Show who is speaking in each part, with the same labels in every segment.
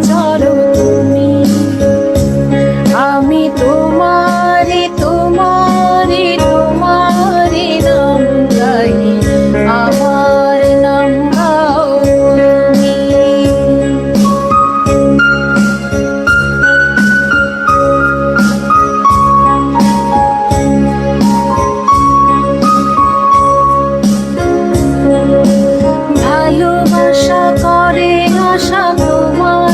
Speaker 1: চলো তুমি। আমি তোমারি তোমারি তোমারি নাম গাই, আমার নাম গাও তুমি। ভালোবাসা করে আশা তোমার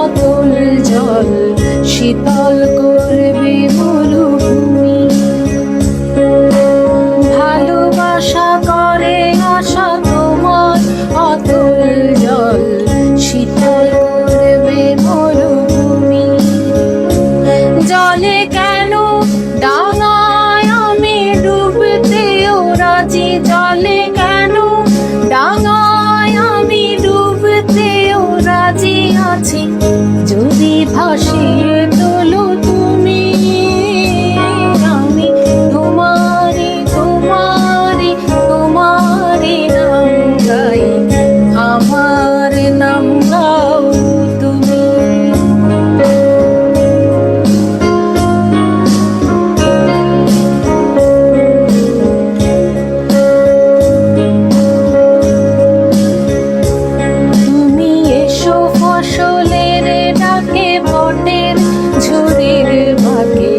Speaker 1: অতল জল, শীতল করবে মরুভূমি। ভালোবাসা করে আশা তোমার অতল জল, শীতল করবে মরুভূমি। জলে কেন ডাঙায় আমি ডুবতেও রাজি, জলে কেন ডাঙায় আমি ডুবতেও রাজি আছি, যদি ভাসিয়ে তোলো তুমি। আমি তোমারি তোমারি তোমারি নাম গাই, আমার নাম গাও তুমি। তুমি এসো ফসলের ডাকে বটের ঝুড়ির ভাগে,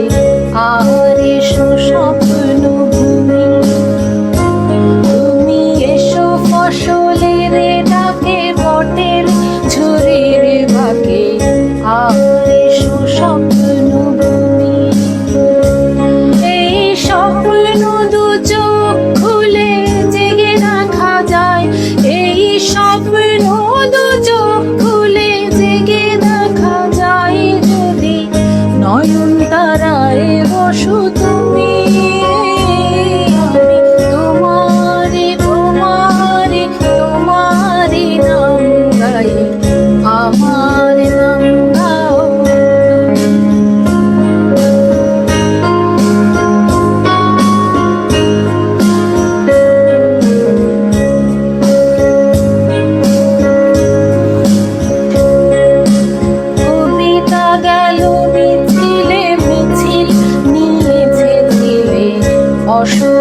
Speaker 1: আর এসো স্বপ্ন ভূমি। তুমি এসো ফসলের ডাকে বটের ঝুড়ির ভাগে, আর এসো স্বপ্ন ভূমি। এই স্বপ্ন দু চোখ খুলে জেগে রাখা যায়, এই স্বপ্ন দু চোখ খুলে জেগে রাখা যায়, যদি নয়ন তারায় বসো তুমি। আমি তোমারি তোমারি তোমারি নাম গাই, আমার নাম গাও তুমি। কবিতা গেল মিছিলে মিছিল নিয়েছে ছিলে, অসুর